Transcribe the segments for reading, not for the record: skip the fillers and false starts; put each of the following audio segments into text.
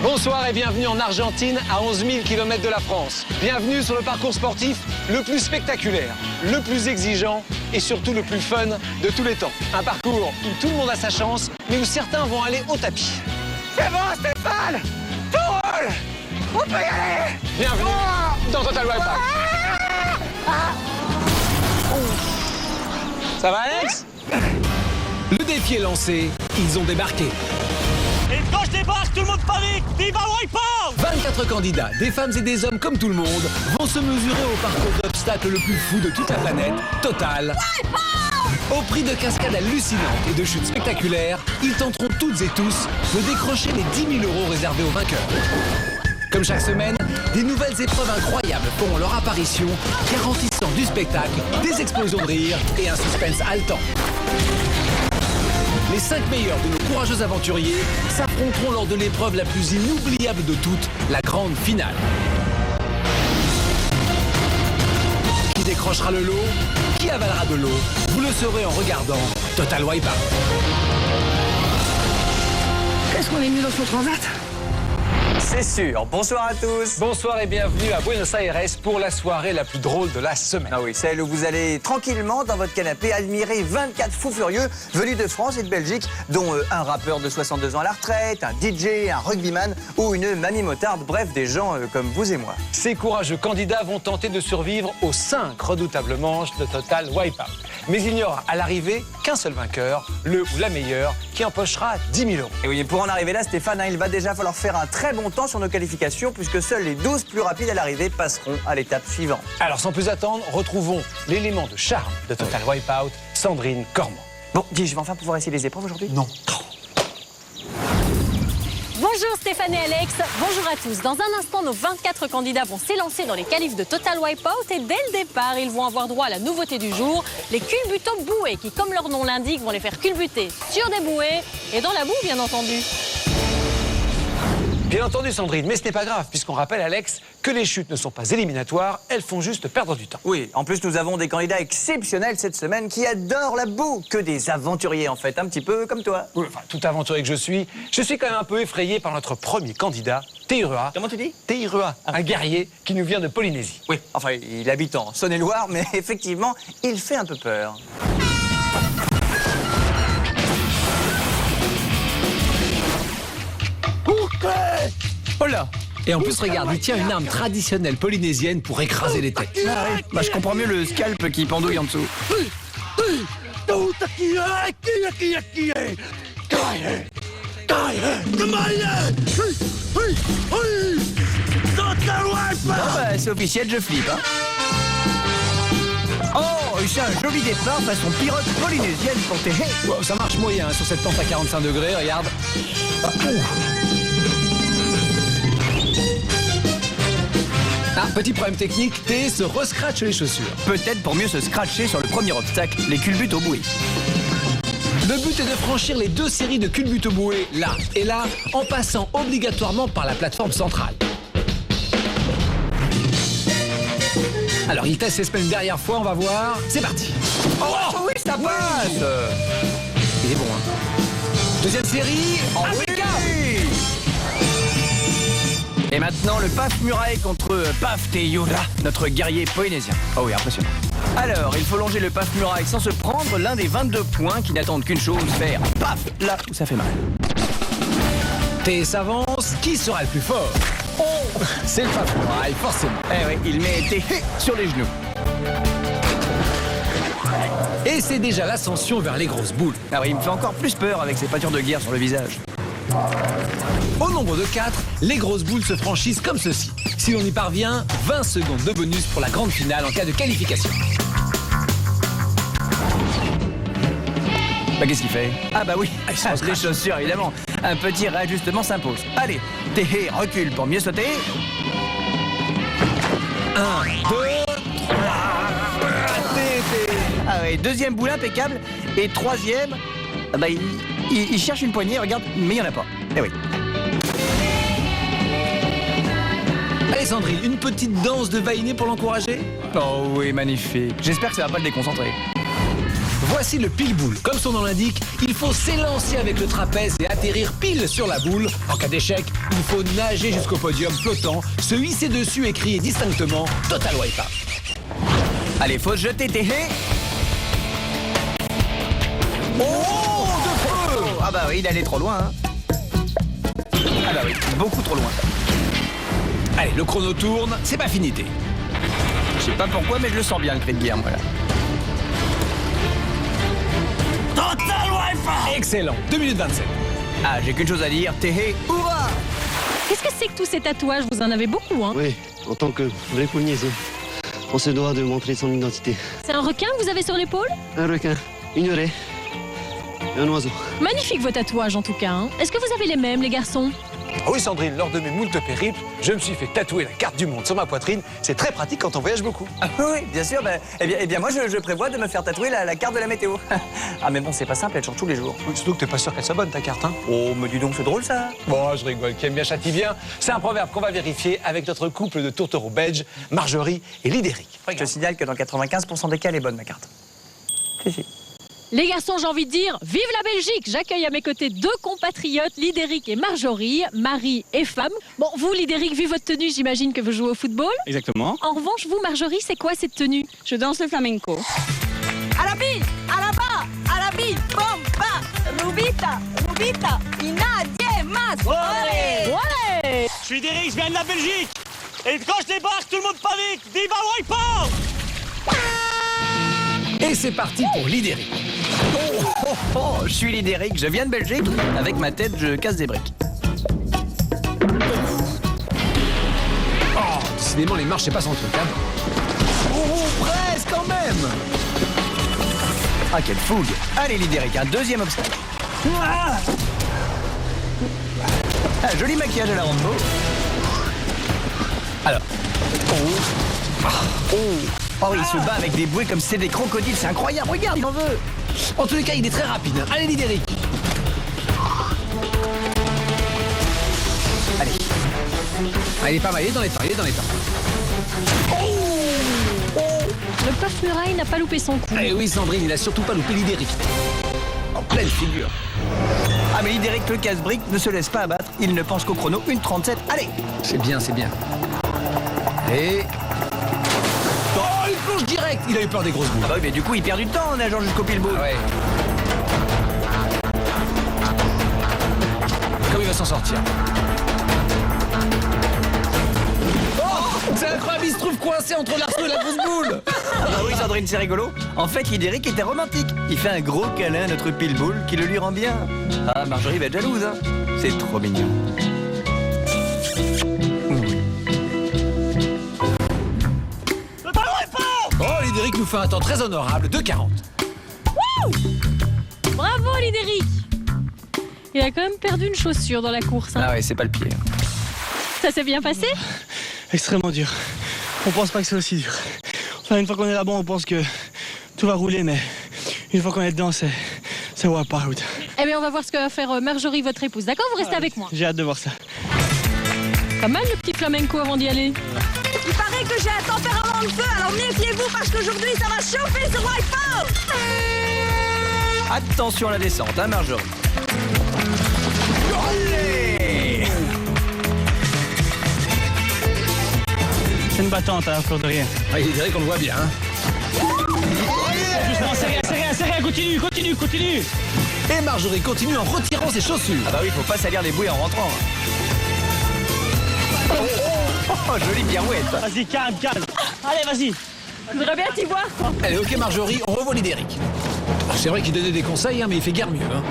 Bonsoir et bienvenue en Argentine, à 11 000 km de la France. Bienvenue sur le parcours sportif le plus spectaculaire, le plus exigeant et surtout le plus fun de tous les temps. Un parcours où tout le monde a sa chance, mais où certains vont aller au tapis. C'est bon, Stéphane! Tout roule! On peut y aller! Bienvenue dans Total Wipeout. Ça va, Alex? Le défi est lancé, ils ont débarqué. Et quand je débarque, tout le monde panique! Viva Wipeout! 24 candidats, des femmes et des hommes comme tout le monde, vont se mesurer au parcours d'obstacles le plus fou de toute la planète, Total Wipeout. Au prix de cascades hallucinantes et de chutes spectaculaires, ils tenteront toutes et tous de décrocher les 10 000 € réservés aux vainqueurs. Comme chaque semaine, des nouvelles épreuves incroyables feront leur apparition, garantissant du spectacle, des explosions de rire et un suspense haletant. Les 5 meilleurs de nos courageux aventuriers s'affronteront lors de l'épreuve la plus inoubliable de toutes, la grande finale. Qui décrochera le lot? Qui avalera de l'eau? Vous le saurez en regardant Total Wipeout. Est-ce qu'on est mieux dans son transat? C'est sûr. Bonsoir à tous. Bonsoir et bienvenue à Buenos Aires pour la soirée la plus drôle de la semaine. Ah oui, celle où vous allez tranquillement dans votre canapé admirer 24 fous furieux venus de France et de Belgique, dont un rappeur de 62 ans à la retraite, un DJ, un rugbyman ou une mamie motarde, bref, des gens comme vous et moi. Ces courageux candidats vont tenter de survivre aux 5 redoutables manches de Total Wipeout. Mais il n'y aura à l'arrivée qu'un seul vainqueur, le ou la meilleure, qui empochera 10 000 €. Et oui, pour en arriver là, Stéphane, il va déjà falloir faire un très bon temps sur nos qualifications, puisque seuls les 12 plus rapides à l'arrivée passeront à l'étape suivante. Alors sans plus attendre, retrouvons l'élément de charme de Total Wipeout, Sandrine Cormand. Bon, dis, je vais enfin pouvoir essayer les épreuves aujourd'hui? Non. Bonjour Stéphane et Alex, bonjour à tous. Dans un instant, nos 24 candidats vont s'élancer dans les qualifs de Total Wipeout et dès le départ, ils vont avoir droit à la nouveauté du jour, les culbutants bouées qui, comme leur nom l'indique, vont les faire culbuter sur des bouées et dans la boue, bien entendu. Bien entendu Sandrine, mais ce n'est pas grave, puisqu'on rappelle Alex que les chutes ne sont pas éliminatoires, elles font juste perdre du temps. Oui, en plus nous avons des candidats exceptionnels cette semaine qui adorent la boue, que des aventuriers en fait, un petit peu comme toi. Oui, enfin, tout aventurier que je suis quand même un peu effrayé par notre premier candidat, Teirua. Comment tu dis? Teirua, un guerrier qui nous vient de Polynésie. Oui, enfin il habite en Saône-et-Loire, mais effectivement, il fait un peu peur. Oh là! Et en plus, regarde, il tient une arme traditionnelle polynésienne pour écraser les têtes. Ah oui. Bah, je comprends mieux le scalp qui pendouille en dessous. Bah, c'est officiel, je flippe. Hein. Oh, c'est un joli départ façon pirogue polynésienne pour tes... Wow, ça marche moyen hein, sur cette pente à 45 degrés, regarde. Ah, petit problème technique, T se rescratche les chaussures. Peut-être pour mieux se scratcher sur le premier obstacle, les culbutes au bouées. Le but est de franchir les 2 séries de culbutes bouées, là et là, en passant obligatoirement par la plateforme centrale. Alors, il teste ses semaines une dernière fois, on va voir. C'est parti. Oh oui, ça passe. Il est bon, hein. Deuxième série, impeccable. Et maintenant, le Paf Muraille contre Paf Teirua, notre guerrier polynésien. Oh oui, impressionnant. Alors, il faut longer le Paf Muraille sans se prendre l'un des 22 points qui n'attendent qu'une chose, faire paf là où ça fait mal. T s'avance, qui sera le plus fort? Oh, c'est le Paf Muraille, forcément. Eh oui, il met T sur les genoux. Et c'est déjà l'ascension vers les grosses boules. Ah oui, il me fait encore plus peur avec ses peintures de guerre sur le visage. Au nombre de 4, les grosses boules se franchissent comme ceci. Si l'on y parvient, 20 secondes de bonus pour la grande finale en cas de qualification. Bah qu'est-ce qu'il fait? Ah bah oui, les chaussures évidemment. Un petit réajustement s'impose. Allez, Té recule pour mieux sauter. 1, 2, 3. Ah oui, deuxième boule impeccable. Et troisième, ah bah il cherche une poignée, regarde, mais il n'y en a pas. Eh oui. Allez Sandrine, une petite danse de Vainé pour l'encourager? Oh oui, magnifique. J'espère que ça va pas le déconcentrer. Voici le pile boule. Comme son nom l'indique, il faut s'élancer avec le trapèze et atterrir pile sur la boule. En cas d'échec, il faut nager jusqu'au podium flottant, se hisser dessus et crier distinctement Total Wipeout. Allez, faut se jeter, Téhé. Oh, de feu! Ah bah oui, il allait trop loin. Hein. Ah bah oui, beaucoup trop loin. Allez, le chrono tourne, c'est pas fini, Té. Je sais pas pourquoi, mais je le sens bien, le cri de guerre, moi, là. Total Wipeout. Excellent, 2 minutes 27. Ah, j'ai qu'une chose à dire, Téhé, hurrah! Qu'est-ce que c'est que tous ces tatouages? Vous en avez beaucoup, hein? Oui, en tant que vrai Polynésiens, on se doit de montrer son identité. C'est un requin que vous avez sur l'épaule? Un requin, une raie, un oiseau. Magnifique vos tatouages en tout cas, hein. Est-ce que vous avez les mêmes, les garçons? Ah oui, Sandrine, lors de mes moultes périples, je me suis fait tatouer la carte du monde sur ma poitrine. C'est très pratique quand on voyage beaucoup. Ah oui, bien sûr. Bah, eh bien moi, je prévois de me faire tatouer la carte de la météo. Ah, mais bon, c'est pas simple, elle change tous les jours. Oui, surtout que t'es pas sûr qu'elle soit bonne, ta carte, hein. Oh, me dis donc, c'est drôle, ça. Bon, je rigole, qui aime bien châtie bien. C'est un proverbe qu'on va vérifier avec notre couple de tourtereaux belges, Marjorie et Lidéric. Je te signale que dans 95% des cas, elle est bonne, ma carte. Si. Les garçons, j'ai envie de dire, vive la Belgique! J'accueille à mes côtés deux compatriotes, Lidéric et Marjorie, mari et femme. Bon, vous, Lidéric, vu votre tenue, j'imagine que vous jouez au football. Exactement. En revanche, vous, Marjorie, c'est quoi cette tenue? Je danse le flamenco. À la bille, à la bas, à la bille, bomba, rubita, rubita, y nadie más. Olé! Ouais! Je suis Derrick, je viens de la Belgique. Et quand je débarque, tout le monde panique. Viva Wipeout. Et c'est parti pour Lidéric. Je suis Lidéric, je viens de Belgique. Avec ma tête, je casse des briques. Oh, décidément, les marches, c'est pas son truc, hein. Oh, presque quand même. Ah, quelle fougue. Allez, Lidéric, un deuxième obstacle. Ah, joli maquillage à la Rambo. Alors. Oh oui, il se bat avec des bouées comme si c'était des crocodiles, c'est incroyable, regarde, il en veut. En tous les cas, il est très rapide. Hein. Allez, Lidéric. Allez. Ah, il est pas mal, il est dans les temps, il est dans les temps. Le Puff Muraille n'a pas loupé son coup. Eh oui, Sandrine, il a surtout pas loupé Lidéric. En pleine figure. Ah, mais Lidéric, le casse-brique, ne se laisse pas abattre. Il ne pense qu'au chrono 1:37. Allez. C'est bien, c'est bien. Et... Oh, il plonge direct. Il a eu peur des grosses boules. Ah bah oui, mais du coup, il perd du temps en nageant jusqu'au pile-boule. Ah ouais. Comme il va s'en sortir. Oh, c'est incroyable, il se trouve coincé entre l'arceau et la grosse boule. Ah oui, Sandrine, c'est rigolo. En fait, Lidéric était romantique. Il fait un gros câlin à notre pile-boule qui le lui rend bien. Ah, Marjorie va être jalouse, hein. C'est trop mignon. Total Wipeout. Oh, Lidéric nous fait un temps très honorable de 40. Bravo, Lidéric! Il a quand même perdu une chaussure dans la course. Hein. Ah ouais, c'est pas le pied. Ça s'est bien passé? Extrêmement dur. On pense pas que c'est aussi dur. Enfin, une fois qu'on est là-bas, on pense que tout va rouler, mais une fois qu'on est dedans, c'est wipeout. Eh bien, on va voir ce que va faire Marjorie, votre épouse. D'accord? Vous restez avec moi. J'ai hâte de voir ça. Pas mal le petit flamenco avant d'y aller. Il paraît que j'ai un tempérament de feu, alors méfiez-vous parce qu'aujourd'hui ça va chauffer ce Wipeout. Attention à la descente, hein, Marjorie. Allez. C'est une battante à la fleur de rien. Ah, Lidéric, on le voit bien. Hein. Doucement, c'est rien, continue. Et Marjorie continue en retirant ses chaussures. Ah bah oui, faut pas salir les bouées en rentrant. Oh, jolie pirouette. Vas-y, calme. Allez, vas-y. Je voudrais bien t'y voir, quoi. Allez, ok Marjorie, on revoit Lidéric. C'est vrai qu'il donnait des conseils, hein, mais il fait guère mieux. Hein.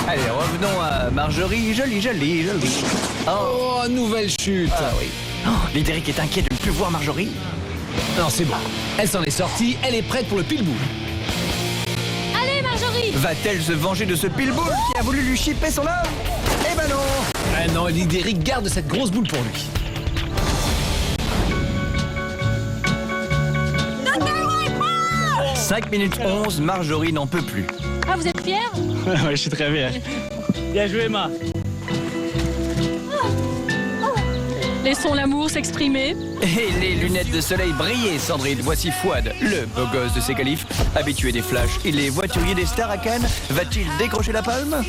Allez, revenons à Marjorie, jolie. Oh, nouvelle chute. Ah oui. Oh, Lidéric est inquiet de ne plus voir Marjorie. Non, c'est bon. Elle s'en est sortie, elle est prête pour le pile-boule. Allez, Marjorie! Va-t-elle se venger de ce pile-boule qui a voulu lui chipper son âme? Eh ben non. Ah non, Lidéric garde cette grosse boule pour lui. Total Wipeout. 5 minutes 11, Marjorie n'en peut plus. Ah, vous êtes fiers? Ouais, je suis très bien. Bien joué, Ma. Laissons l'amour s'exprimer. Et les lunettes de soleil brillaient, Sandrine. Voici Fouad, le beau gosse de ses qualifs. Habitué des flashs, il est voiturier des stars à Cannes. Va-t-il décrocher la palme?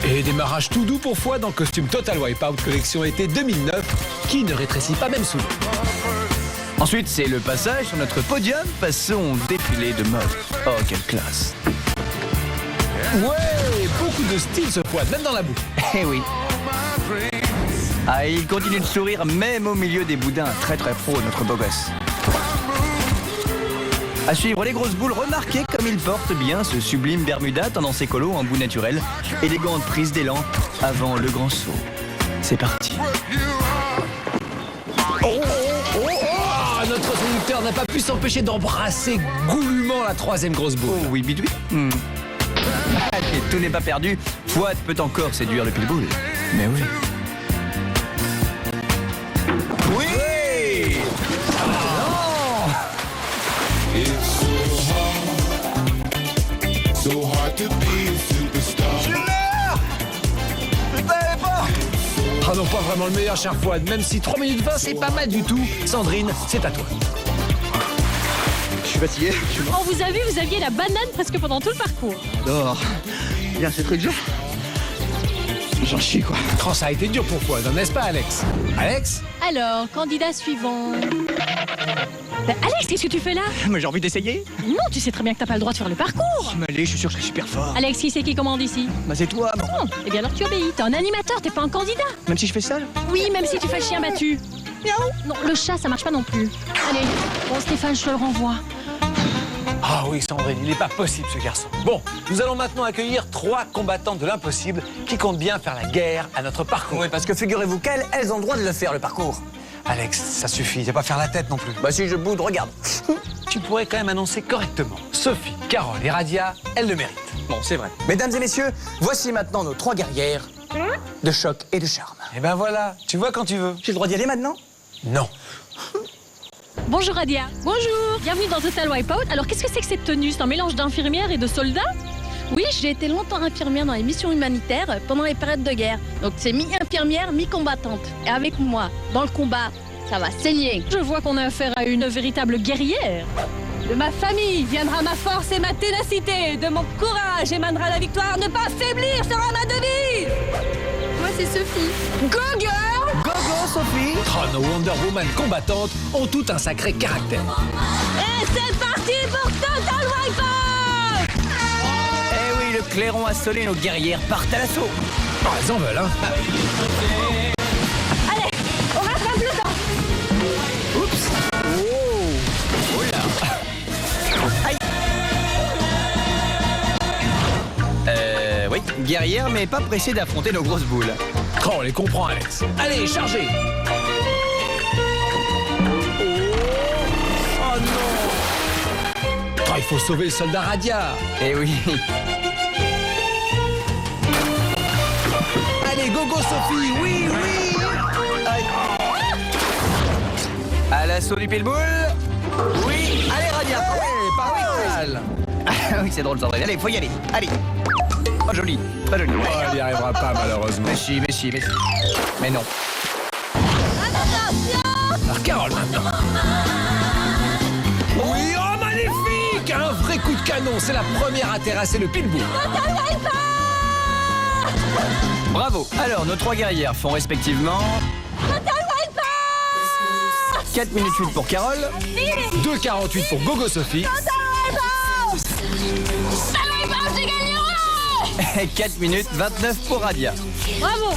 Et démarrage tout doux pour Fouad dans costume Total Wipeout collection été 2009, qui ne rétrécit pas même sous l'eau. Ensuite, c'est le passage sur notre podium. Passons défilé de mode. Oh, quelle classe. Ouais, beaucoup de style ce Fouad, même dans la boue. Eh oui. Ah, il continue de sourire même au milieu des boudins. Très très pro, notre beau gosse. À suivre les grosses boules, remarquez comme il porte bien ce sublime Bermuda tendance écolo en bout naturel. Élégante prise d'élan avant le grand saut. C'est parti. Notre conducteur n'a pas pu s'empêcher d'embrasser goulûment la troisième grosse boule. Oh oui, bidoui. Allez, tout n'est pas perdu. Fouad peut encore séduire le pitbull. Mais oui. Oui. Ah non, pas vraiment le meilleur, cher Fouad. Même si 3 minutes 20, c'est pas mal du tout. Sandrine, c'est à toi. Je suis fatigué. On vous a vu, vous aviez la banane presque pendant tout le parcours. J'adore. Bien, c'est très dur. J'en chie, quoi. Oh, ça a été dur pour Fouad, n'est-ce pas, Alex? Alex? Alors, candidat suivant. Alex, qu'est-ce que tu fais là? Mais j'ai envie d'essayer. Non, tu sais très bien que t'as pas le droit de faire le parcours. Mais allez, je suis sûr que je suis super fort. Alex, qui c'est qui commande ici? Bah c'est toi. Bon. Non. Eh bien alors tu obéis. T'es un animateur, t'es pas un candidat. Même si je fais ça. Oui, même si tu fais le chien battu. Miaou. Non, le chat, ça marche pas non plus. Allez, bon Stéphane, je te le renvoie. Ah oui, Sandrine, il n'est pas possible ce garçon. Bon, nous allons maintenant accueillir 3 combattantes de l'impossible qui comptent bien faire la guerre à notre parcours. Oui, parce que figurez-vous qu'elles, elles ont le droit de le faire, le parcours. Alex, ça suffit, il n'y a pas à faire la tête non plus. Bah si je boude, regarde. Tu pourrais quand même annoncer correctement. Sophie, Carole et Radia, elles le méritent. Bon, c'est vrai. Mesdames et messieurs, voici maintenant nos 3 guerrières de choc et de charme. Et ben voilà, tu vois quand tu veux. J'ai le droit d'y aller maintenant? Non. Bonjour Radia. Bonjour. Bienvenue dans Total Wipeout. Alors qu'est-ce que c'est que cette tenue? C'est un mélange d'infirmière et de soldat? Oui, j'ai été longtemps infirmière dans les missions humanitaires pendant les périodes de guerre. Donc c'est mi-infirmière, mi-combattante. Et avec moi, dans le combat, ça va saigner. Je vois qu'on a affaire à une véritable guerrière. De ma famille viendra ma force et ma ténacité. De mon courage émanera la victoire. Ne pas faiblir sera ma devise. Moi, c'est Sophie. Go girl! Go go, Sophie! Oh, nos Wonder Woman combattantes ont tout un sacré caractère. Et c'est parti pour Total Wipeout! Eh oui, le clairon a sonné, nos guerrières partent à l'assaut. Oh, elles en veulent, hein. Allez, on rattrape le temps. Oups! Oh! Oh là! Aïe! Oui, guerrière, mais pas pressée d'affronter nos grosses boules. Oh, on les comprend, Alex. Allez, chargez. Oh non. Oh, il faut sauver le soldat Radia. Eh oui. Allez, go go, Sophie. Oui, oui. Aïe. À l'assaut du pitbull. Oui. Allez, Radia. Ouais, pas mal. Ah oui, c'est drôle, Sandrine. Allez, faut y aller. Allez. Pas joli. Pas joli. Oh, elle n'y arrivera pas, malheureusement. Mais si, mais si, mais si. Mais non. Alors, Carole, maintenant. Oui, oh, magnifique. Un vrai coup de canon. C'est la première à terrasser le pitbull. Bravo. Alors, nos 3 guerrières font respectivement 4 minutes 8 pour Carole, 2,48 pour Gogo Sophie. 4 minutes 29 pour Radia. Bravo.